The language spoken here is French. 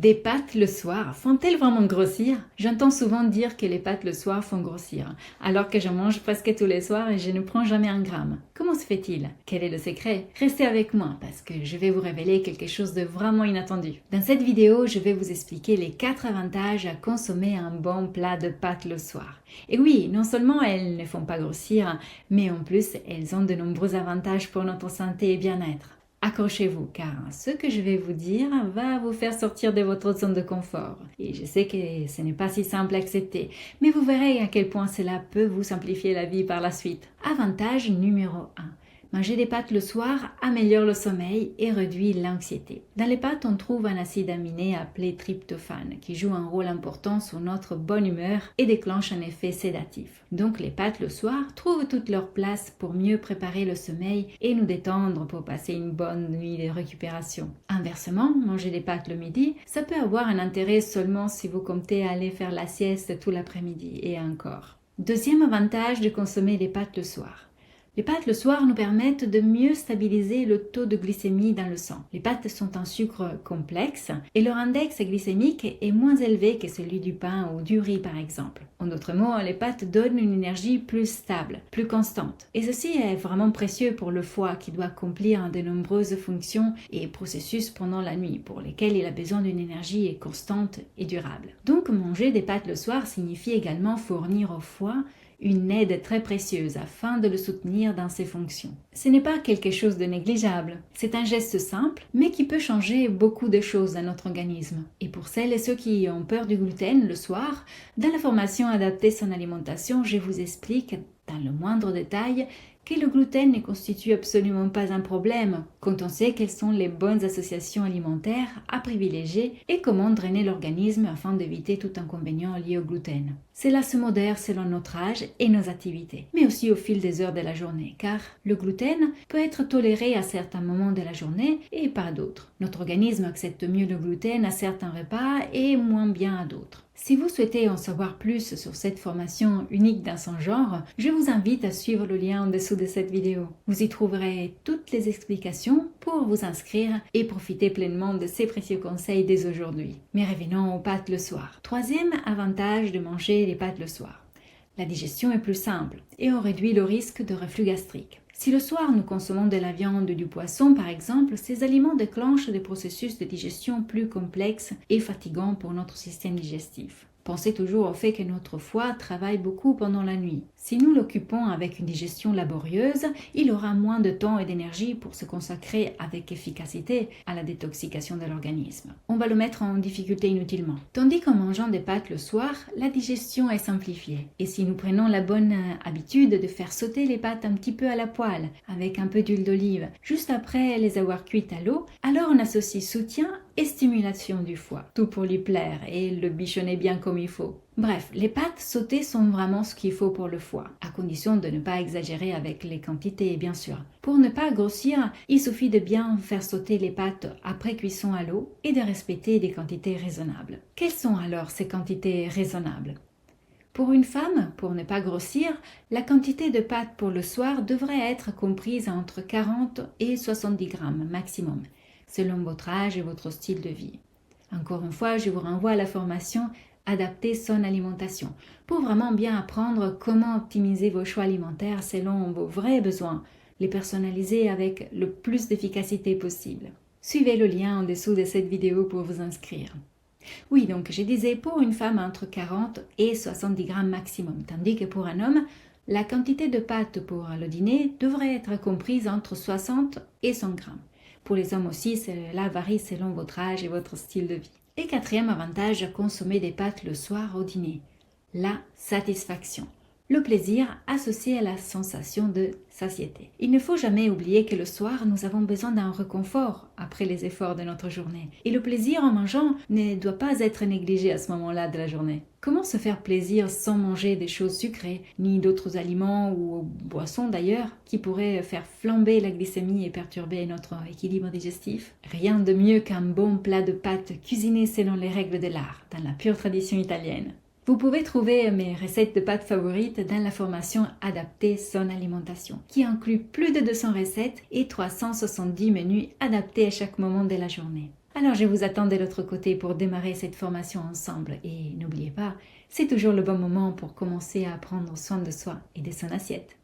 Des pâtes le soir, font-elles vraiment grossir? J'entends souvent dire que les pâtes le soir font grossir, alors que je mange presque tous les soirs et je ne prends jamais un gramme. Comment se fait-il? Quel est le secret? Restez avec moi parce que je vais vous révéler quelque chose de vraiment inattendu. Dans cette vidéo, je vais vous expliquer les 4 avantages à consommer un bon plat de pâtes le soir. Et oui, non seulement elles ne font pas grossir, mais en plus, elles ont de nombreux avantages pour notre santé et bien-être. Accrochez-vous car ce que je vais vous dire va vous faire sortir de votre zone de confort. Et je sais que ce n'est pas si simple à accepter, mais vous verrez à quel point cela peut vous simplifier la vie par la suite. Avantage numéro 1. Manger des pâtes le soir améliore le sommeil et réduit l'anxiété. Dans les pâtes, on trouve un acide aminé appelé tryptophane qui joue un rôle important sur notre bonne humeur et déclenche un effet sédatif. Donc les pâtes le soir trouvent toute leur place pour mieux préparer le sommeil et nous détendre pour passer une bonne nuit de récupération. Inversement, manger des pâtes le midi, ça peut avoir un intérêt seulement si vous comptez aller faire la sieste tout l'après-midi et encore. Deuxième avantage de consommer des pâtes le soir. Les pâtes le soir nous permettent de mieux stabiliser le taux de glycémie dans le sang. Les pâtes sont un sucre complexe et leur index glycémique est moins élevé que celui du pain ou du riz par exemple. En d'autres mots, les pâtes donnent une énergie plus stable, plus constante. Et ceci est vraiment précieux pour le foie qui doit accomplir de nombreuses fonctions et processus pendant la nuit pour lesquels il a besoin d'une énergie constante et durable. Donc manger des pâtes le soir signifie également fournir au foie une aide très précieuse afin de le soutenir dans ses fonctions. Ce n'est pas quelque chose de négligeable, c'est un geste simple mais qui peut changer beaucoup de choses dans notre organisme. Et pour celles et ceux qui ont peur du gluten le soir, dans la formation Adapter son alimentation, je vous explique dans le moindre détail que le gluten ne constitue absolument pas un problème quand on sait quelles sont les bonnes associations alimentaires à privilégier et comment drainer l'organisme afin d'éviter tout inconvénient lié au gluten. Cela se modère selon notre âge et nos activités, mais aussi au fil des heures de la journée, car le gluten peut être toléré à certains moments de la journée et pas à d'autres. Notre organisme accepte mieux le gluten à certains repas et moins bien à d'autres. Si vous souhaitez en savoir plus sur cette formation unique dans son genre, je vous invite à suivre le lien en dessous de cette vidéo. Vous y trouverez toutes les explications pour vous inscrire et profiter pleinement de ces précieux conseils dès aujourd'hui. Mais revenons aux pâtes le soir. Troisième avantage de manger les pâtes le soir. La digestion est plus simple et on réduit le risque de reflux gastrique. Si le soir nous consommons de la viande ou du poisson par exemple, ces aliments déclenchent des processus de digestion plus complexes et fatigants pour notre système digestif. Pensez toujours au fait que notre foie travaille beaucoup pendant la nuit. Si nous l'occupons avec une digestion laborieuse, il aura moins de temps et d'énergie pour se consacrer avec efficacité à la détoxication de l'organisme. On va le mettre en difficulté inutilement. Tandis qu'en mangeant des pâtes le soir, la digestion est simplifiée. Et si nous prenons la bonne habitude de faire sauter les pâtes un petit peu à la poêle, avec un peu d'huile d'olive, juste après les avoir cuites à l'eau, alors on associe soutien et stimulation du foie. Tout pour lui plaire et le bichonner bien comme il faut. Bref, les pâtes sautées sont vraiment ce qu'il faut pour le foie, à condition de ne pas exagérer avec les quantités bien sûr. Pour ne pas grossir, il suffit de bien faire sauter les pâtes après cuisson à l'eau et de respecter des quantités raisonnables. Quelles sont alors ces quantités raisonnables ? Pour une femme, pour ne pas grossir, la quantité de pâtes pour le soir devrait être comprise entre 40 et 70 grammes maximum, selon votre âge et votre style de vie. Encore une fois, je vous renvoie à la formation Adapter son alimentation pour vraiment bien apprendre comment optimiser vos choix alimentaires selon vos vrais besoins, les personnaliser avec le plus d'efficacité possible. Suivez le lien en dessous de cette vidéo pour vous inscrire. Oui, donc je disais pour une femme entre 40 et 70 grammes maximum, tandis que pour un homme, la quantité de pâtes pour le dîner devrait être comprise entre 60 et 100 grammes. Pour les hommes aussi, cela varie selon votre âge et votre style de vie. Et quatrième avantage à consommer des pâtes le soir au dîner, la satisfaction. Le plaisir associé à la sensation de satiété. Il ne faut jamais oublier que le soir, nous avons besoin d'un réconfort après les efforts de notre journée. Et le plaisir en mangeant ne doit pas être négligé à ce moment-là de la journée. Comment se faire plaisir sans manger des choses sucrées, ni d'autres aliments ou boissons d'ailleurs, qui pourraient faire flamber la glycémie et perturber notre équilibre digestif? Rien de mieux qu'un bon plat de pâtes cuisiné selon les règles de l'art, dans la pure tradition italienne. Vous pouvez trouver mes recettes de pâtes favorites dans la formation Adapter son alimentation, qui inclut plus de 200 recettes et 370 menus adaptés à chaque moment de la journée. Alors je vous attends de l'autre côté pour démarrer cette formation ensemble et n'oubliez pas, c'est toujours le bon moment pour commencer à prendre soin de soi et de son assiette.